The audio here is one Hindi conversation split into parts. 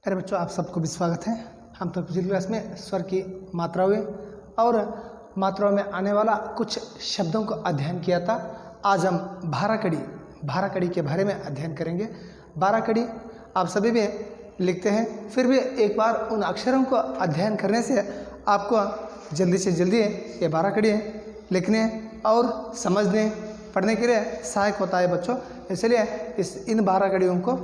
प्यारे बच्चों, आप सबको भी स्वागत है। हम तो पिछली क्लास में स्वर की मात्राएं और मात्राओं में आने वाला कुछ शब्दों का अध्ययन किया था। आज हम भारा कड़ी के बारे में अध्ययन करेंगे। भारा कड़ी आप सभी भी लिखते हैं, फिर भी एक बार उन अक्षरों को अध्ययन करने से आपको जल्दी से जल्दी ये भारा कड़ी लिखने और समझने पढ़ने के लिए सहायक होता है बच्चों। इसलिए इन भारा कड़ियों को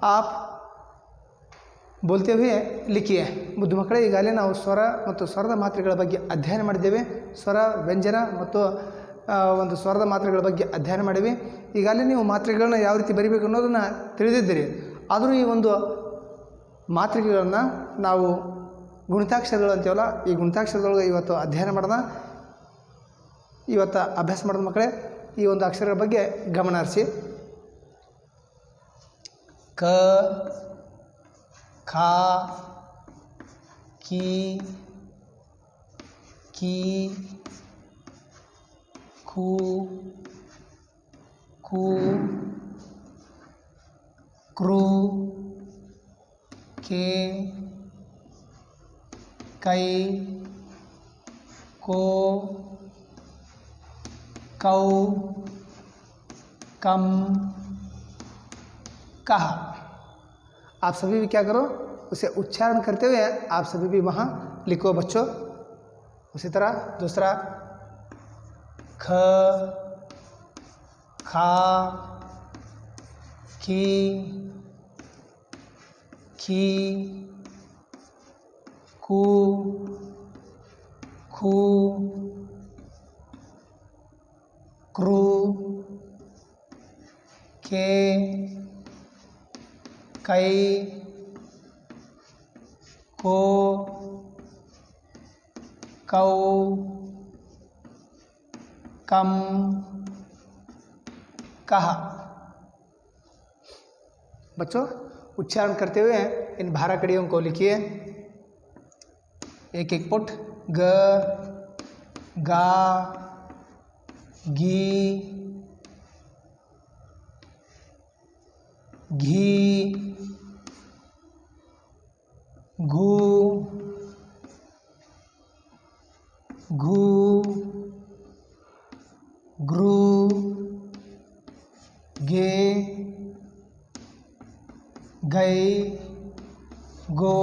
आप बोलते हुए लिखिए। ಮುದ್ದು ಮಕ್ಕಳೇ, ಈಗಾಗಲೇ ನಾವು ಸ್ವರ ಮತ್ತು ಸ್ವರದ ಮಾತ್ರೆಗಳ ಬಗ್ಗೆ ಅಧ್ಯಯನ ಮಾಡಿದ್ದೇವೆ. ಸ್ವರ, ವ್ಯಂಜನ ಮತ್ತು ಒಂದು ಸ್ವರದ ಮಾತ್ರೆಗಳ ಬಗ್ಗೆ ಅಧ್ಯಯನ ಮಾಡಿವಿ. ಈಗಾಗಲೇ ನೀವು ಮಾತ್ರೆಗಳನ್ನ ಯಾವ ರೀತಿ ಬರಿಬೇಕು ಅನ್ನೋದನ್ನು ತಿಳಿದಿದ್ದೀರಿ. ಆದರೂ ಈ ಒಂದು ಮಾತ್ರೆಗಳನ್ನು ನಾವು ಗುಣಿತಾಕ್ಷರಗಳು ಅಂತೀವಲ್ಲ, ಈ ಗುಣಿತಾಕ್ಷರದೊಳಗೆ ಇವತ್ತು ಅಧ್ಯಯನ ಮಾಡೋಣ. ಇವತ್ತು ಅಭ್ಯಾಸ ಮಾಡೋದು ಮಕ್ಕಳೇ. ಈ ಒಂದು ಅಕ್ಷರಗಳ ಬಗ್ಗೆ ಗಮನ ಹರಿಸಿ. ಕ, खा, की, खू, कू, क्रू, के, कई, को, कौ, कम, कहा। आप सभी भी क्या करो, उसे उच्चारण करते हुए आप सभी भी वहाँ लिखो बच्चों। उसी तरह दूसरा ख, खा, की, कू, खू, क्रू, के, कई, को, कौ, कम, कहा। बच्चों, उच्चारण करते हुए इन भारा कड़ियों को लिखिए। एक एक पुट। ग, गा, गी, घी, घू, घू, ग्रू, गे, गई, गो,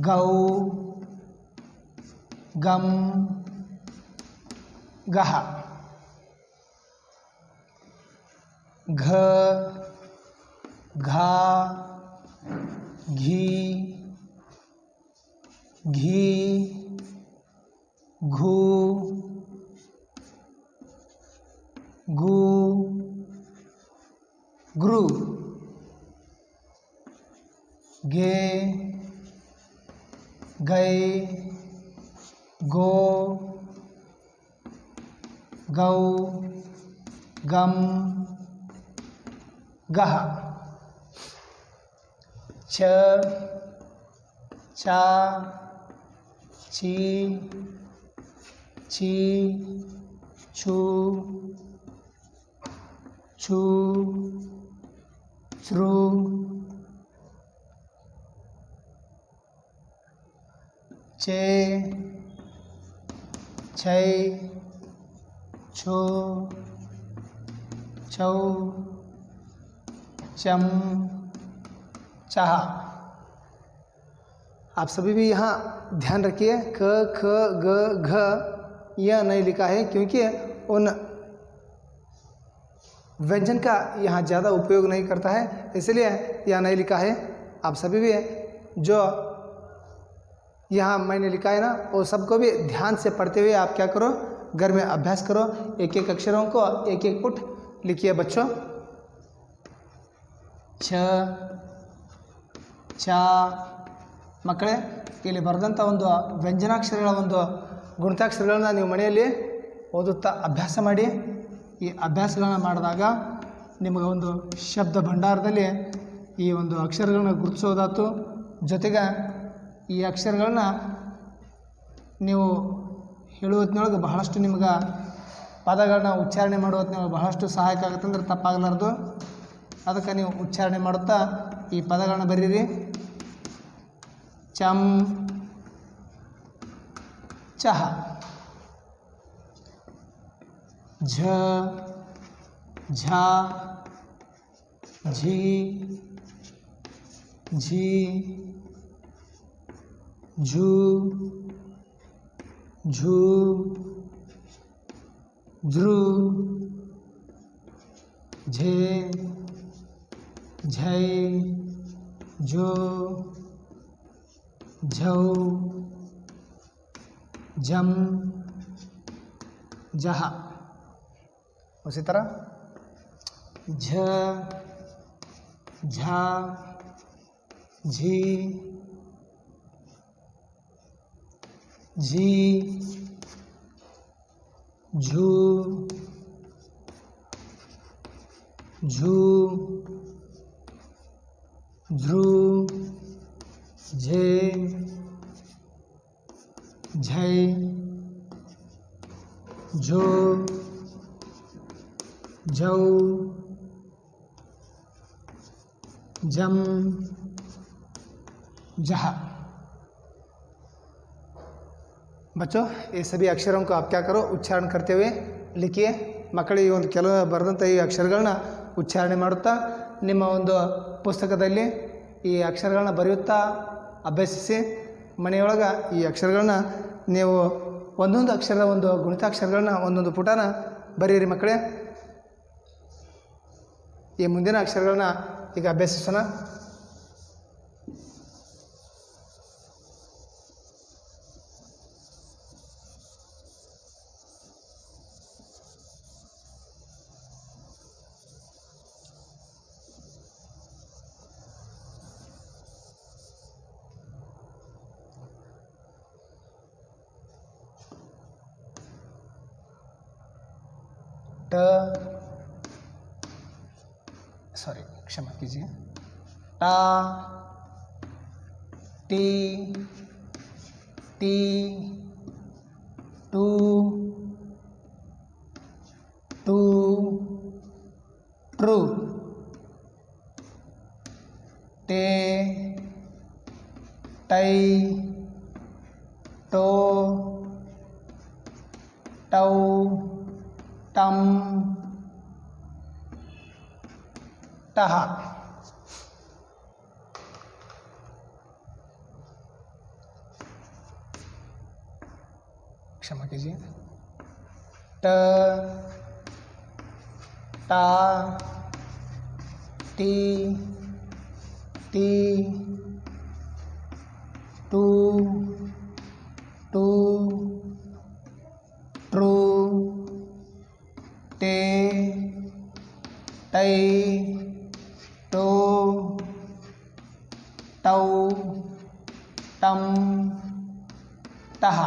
गौ, गम, गहा। घ, घा, घी, घी, घू, गू, ग्रू, गे, गए, गो, गौ, गम, गहा। छ, चा, ची, छी, छू, छू, छ्रू, चे, छै, छो, छौ, चम, चाह। आप सभी भी यहाँ ध्यान रखिए, क, ख, ग, घ यह नहीं लिखा है क्योंकि उन व्यंजन का यहाँ ज़्यादा उपयोग नहीं करता है, इसलिए यह नहीं लिखा है। आप सभी भी जो यहाँ मैंने लिखा है ना, वो सबको भी ध्यान से पढ़ते हुए आप क्या करो, घर में अभ्यास करो। एक एक अक्षरों को एक एक पुट लिखिए बच्चों। छ, ಚಾ ಮಕ್ಕಳೇ, ಇಲ್ಲಿ ಬರೆದಂಥ ಒಂದು ವ್ಯಂಜನಾಕ್ಷರಗಳ ಒಂದು ಗುಣಿತಾಕ್ಷರಗಳನ್ನ ನೀವು ಮನೆಯಲ್ಲಿ ಓದುತ್ತಾ ಅಭ್ಯಾಸ ಮಾಡಿ. ಈ ಅಭ್ಯಾಸಗಳನ್ನ ಮಾಡಿದಾಗ ನಿಮಗೆ ಒಂದು ಶಬ್ದ ಭಂಡಾರದಲ್ಲಿ ಈ ಒಂದು ಅಕ್ಷರಗಳನ್ನ ಗುರುತಿಸೋದಾಯ್ತು. ಜೊತೆಗೆ ಈ ಅಕ್ಷರಗಳನ್ನ ನೀವು ಹೇಳುವುದರೊಳಗೆ ಬಹಳಷ್ಟು ನಿಮ್ಗೆ ಪದಗಳನ್ನ ಉಚ್ಚಾರಣೆ ಮಾಡುವುದನ್ನ ಬಹಳಷ್ಟು ಸಹಾಯಕ ಆಗುತ್ತೆ ಅಂದ್ರೆ ತಪ್ಪಾಗಲಾರ್ದು. ಅದಕ್ಕೆ ನೀವು ಉಚ್ಚಾರಣೆ ಮಾಡುತ್ತಾ ಈ ಪದಗಳನ್ನ ಬರೀರಿ. ಚಮ್ ಚಹ, ಝ ಝ ಝಿ ಝಿ ಝೂ ಝೂ ಝೃ ಝೇ ಝೈ ಝೋ ಝೌ झम जह. उसी तरह झ झा झी झी झू झू ध्रु झे झै झो झौ जम जह. बच्चों ये सभी अक्षरों को आप क्या करो, उच्चारण करते हुए लिखिए. ಮಕ್ಕಳಿಗೆ ಒಂದು ಕೆಲವು ಬರೆದಂಥ ಈ ಅಕ್ಷರಗಳನ್ನ ಉಚ್ಚಾರಣೆ ಮಾಡುತ್ತಾ ನಿಮ್ಮ ಒಂದು ಪುಸ್ತಕದಲ್ಲಿ ಈ ಅಕ್ಷರಗಳನ್ನ ಬರೆಯುತ್ತಾ ಅಭ್ಯಸಿಸಿ. ಮನೆಯೊಳಗೆ ಈ ಅಕ್ಷರಗಳನ್ನ ನೀವು ಒಂದೊಂದು ಅಕ್ಷರದ ಒಂದು ಗುಣಿತಾಕ್ಷರಗಳನ್ನ ಒಂದೊಂದು ಪುಟನ ಬರೆಯಿರಿ ಮಕ್ಕಳೇ. ಈ ಮುಂದಿನ ಅಕ್ಷರಗಳನ್ನ ಈಗ ಅಭ್ಯಸಿಸೋಣ. सॉरी क्षमा कीजिए. टा टी टी टू टू ट्रू टे टै टो टौ टम टह. क्षमा कीजिए. ट टा टी टी टू टू ट्रू टे टै टो टौ टम टह.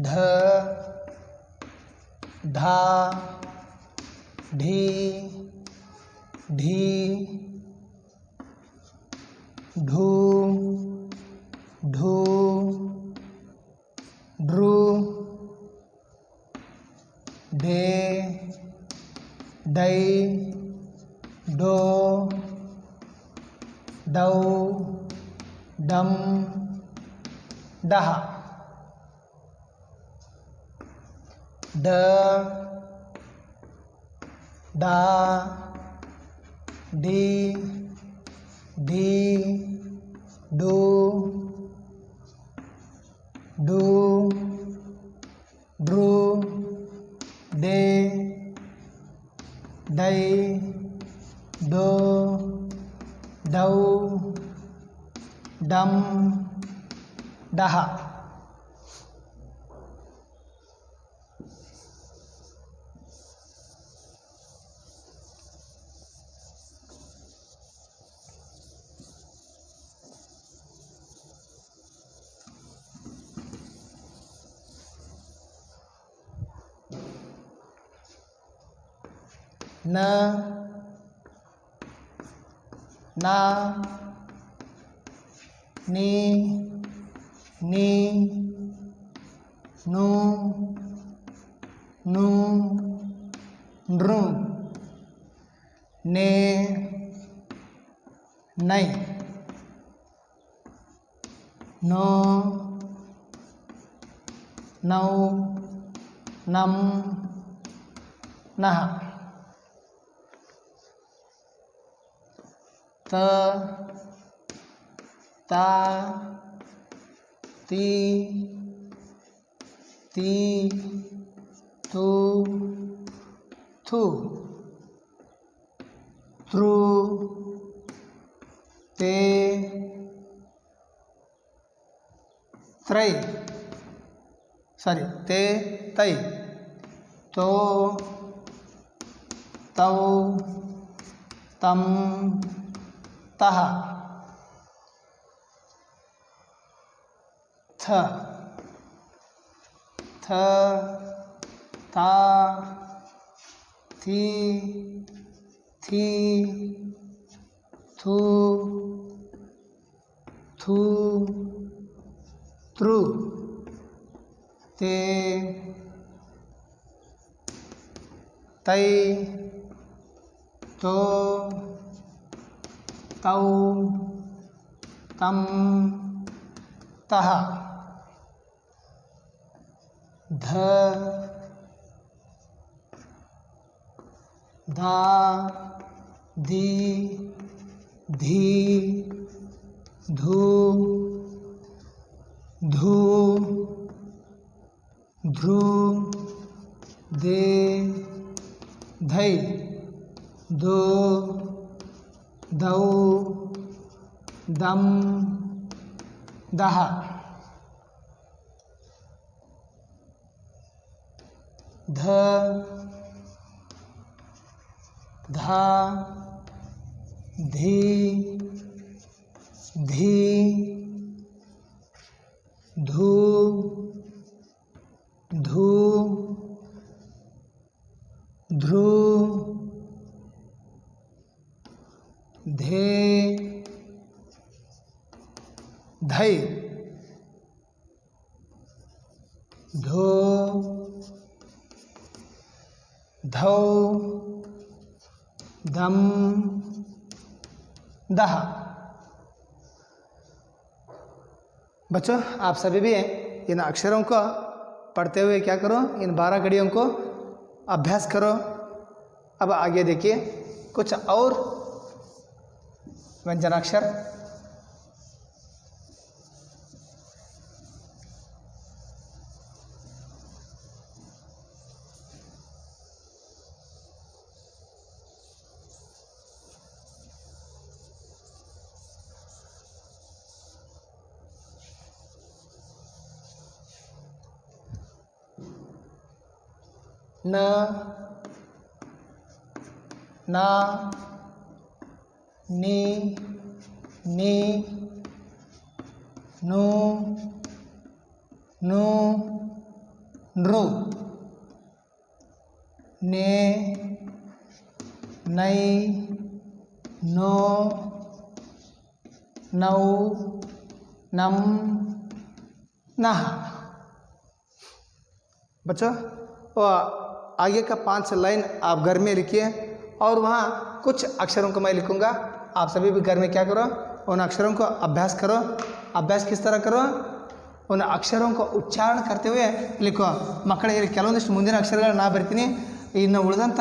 ढ ढा ढी ढी ढू ढू ढ्रू ढे ढै डो डौ डम डह. ड डा डी ढी डू डू ड्रू डे डै डो डौ डम डह. न ना नी नी नु नु नृ ने, नै, नो, नौ, नम, नः, त, ता, ती, ती, तू, थू, त्रु, ते, त्रय, ते, तै, तो, तौ, तम, तः, थ, थ, था, थी, थी, थू, थू, त्रु, ते, तै, तो, तौ, तम, तः, ध, धा, धी, धी, धू, धू, ध्रु, दे, धै, दो, दौ, दम, दह, ध, धा, धी, धी, धू, धू, ध्रु, धे, धै, धो, धौ, धम, दह। बच्चों आप सभी भी इन अक्षरों को पढ़ते हुए क्या करो, इन 12 घड़ियों को अभ्यास करो। अब आगे देखिए कुछ और व्यंजनाक्षर। न, ना, नी, नी, नु, नु, नृ, ने, नै, नो, नौ, नम, नः। बच्चों वो आगे का 5 लाइन आप घर में लिखिए और वहाँ कुछ अक्षरों को मैं लिखूँगा। आप सभी भी घर में क्या करो, उन अक्षरों को अभ्यास करो। अभ्यास किस तरह करो, उन अक्षरों को उच्चारण करते हुए लिखो। ಮಕ್ಕಳೇ ಇಲ್ಲಿ ಕೆಲವೊಂದಿಷ್ಟು ಮುಂದಿನ ಅಕ್ಷರಗಳನ್ನ ನಾ ಬರ್ತೀನಿ, ಇನ್ನು ಉಳಿದಂಥ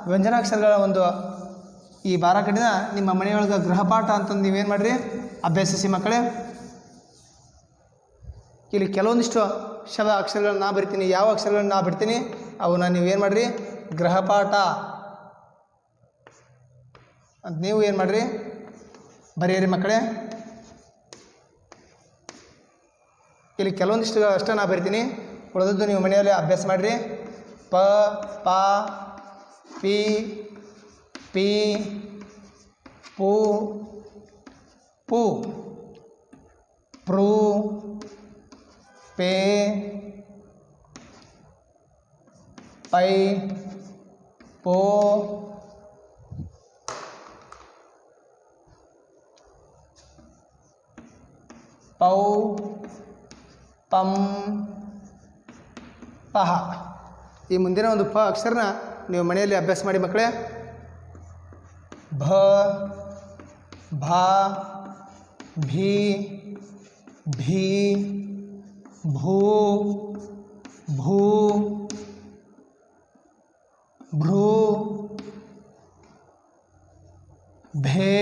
ವ್ಯಂಜನಾಕ್ಷರಗಳ ಒಂದು ಈ 12 ಕಡಿನ ನಿಮ್ಮ ಮನೆಯೊಳಗೆ ಗೃಹಪಾಠ ಅಂತಂದು ನೀವೇನು ಮಾಡಿರಿ, ಅಭ್ಯಾಸಿಸಿ ಮಕ್ಕಳೇ. ಇಲ್ಲಿ ಕೆಲವೊಂದಿಷ್ಟು ಶಬ್ದ ಅಕ್ಷರಗಳನ್ನ ನಾ ಬರಿತೀನಿ, ಯಾವ ಅಕ್ಷರಗಳನ್ನ ನಾ ಬಿಡ್ತೀನಿ ಅವನ್ನ ನೀವೇನು ಮಾಡಿರಿ, ಗೃಹಪಾಠ ಅಂತ ನೀವು ಏನು ಮಾಡಿರಿ, ಬರೆಯಿರಿ ಮಕ್ಕಳೇ. ಇಲ್ಲಿ ಕೆಲವೊಂದಿಷ್ಟು ಅಷ್ಟೇ ನಾ ಬರಿತೀನಿ, ಉಳಿದದ್ದು ನೀವು ಮನೆಯಲ್ಲಿ ಅಭ್ಯಾಸ ಮಾಡಿರಿ. ಪ, ಪ, ಪಿ, ಪಿ, ಪು, ಪು, ಪ್ರು, ಪೇ, ಪೈ, ಪೋ, ಪೌ, ಪಂ, ಪಹ. ಈ ಮುಂದಿನ ಒಂದು ಪ ಅಕ್ಷರನ ನೀವು ಮನೆಯಲ್ಲಿ ಅಭ್ಯಾಸ ಮಾಡಿ ಮಕ್ಕಳೇ. भ, भा, भी, भी, भू, भू, भ्रू, भे,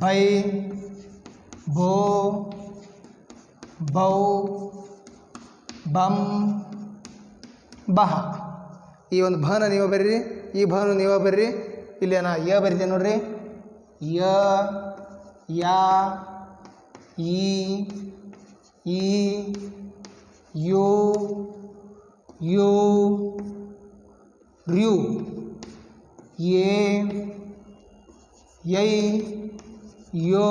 भै, भो, बौ, बम, ಬಹ. ಈ ಒಂದು ಭನ ನೀವು ಬರೀರಿ, ಈ ಭನು ನೀವು ಬರೀರಿ. ಇಲ್ಲಿ ನಾ ಯ ಬರಿದೆ ನೋಡ್ರಿ. ಯ, ಯಾ, ಈ, ಯೋ, ಯೋ, ರ್ಯು, ಯೇ, ಯೈ, ಯೋ,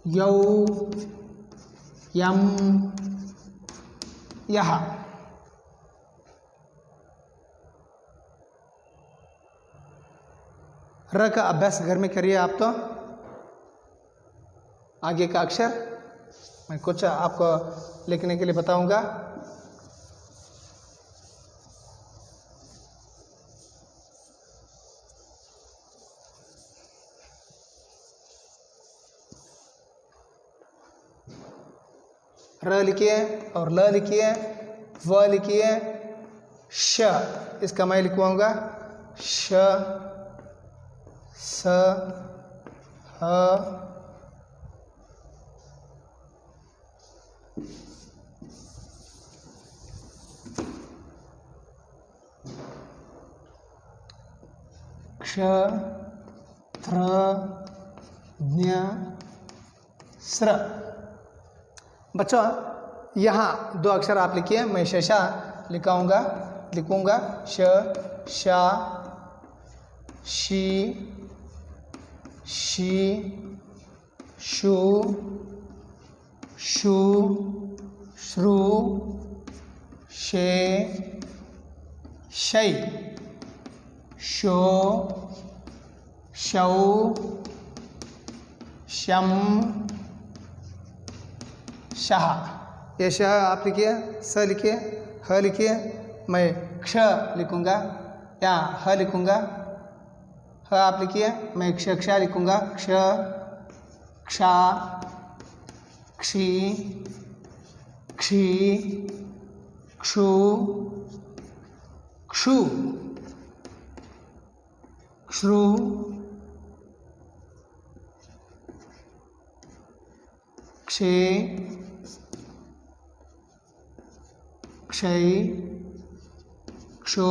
ಯೌ, यम, यह. र का अभ्यास घर में करिए आप. तो आगे का अक्षर मैं कुछ आपको लिखने के लिए बताऊंगा. र लिखिए और ल लिखिए, व लिखिए, श. इसका मैं लिखवाऊंगा श, स, ह, क्ष, त्र, ज्ञ, स्र. बच्चों यहाँ दो अक्षर आप लिखिए. मैं शशा लिखूंगा श, शा, शी, शी, शु, शु, श्रु, शे, शै, शो, शौ, शम, शाह. ये शाह आप लिखिए, स लिखिए, ह लिखिए. मैं क्ष लिखूंगा या ह लिखूंगा. ह आप लिखिए, मैंक्षा लिखूंगा. क्ष,क्षा, क्षी, क्षी, क्षु, क्षु, श्रु, क्षे, क्षय, क्षो,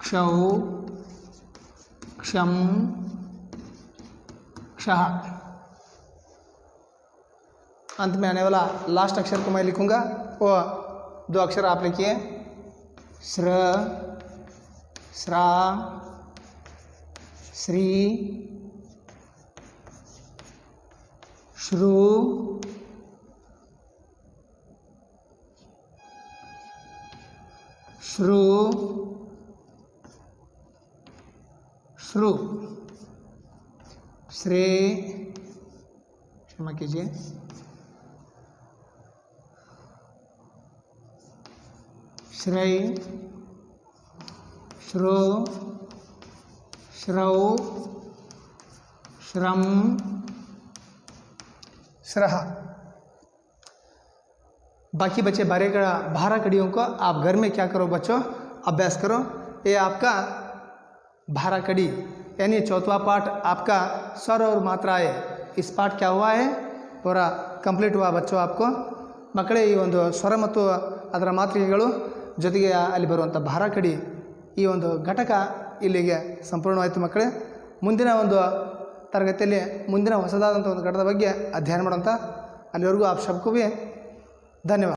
क्षौ, क्षम, क्षः. अंत में आने वाला लास्ट अक्षर को मैं लिखूंगा. वो दो अक्षर आप लिखिए. स्र, स्रा, श्री, श्रु, श्रु, श्रु, श्रे, क्षमा कीजिए, श्रय, श्रो, श्रौ, श्रम, श्रह. बाकी बचे 12 कड़ियों को आप घर में क्या करो बच्चों, अभ्यास करो. ये आपका 12 कड़ी यानी चौथा पाठ आपका स्वर और मात्राएं. इस पाठ क्या हुआ है, पूरा कंप्लीट हुआ बच्चों. आपको ಮಕ್ಕಳೇ ಈ ಒಂದು ಸ್ವರ ಮತ್ತು ಅದರ ಮಾತ್ರಿಕೆಗಳು ಜೊತೆಗೆ ಅಲ್ಲಿ ಬರುವಂಥ 12 ಕಡಿ ಈ ಒಂದು ಘಟಕ ಇಲ್ಲಿಗೆ ಸಂಪೂರ್ಣವಾಯಿತು ಮಕ್ಕಳೇ. ಮುಂದಿನ ಒಂದು ತರಗತಿಯಲ್ಲಿ ಮುಂದಿನ ಹೊಸದಾದಂಥ ಒಂದು ಘಟಕದ ಬಗ್ಗೆ ಅಧ್ಯಯನ ಮಾಡೋಂಥ. ಅಲ್ಲಿವರೆಗೂ ಆಪ್ ಸಬ್ಕೂ भी धन्यवाद.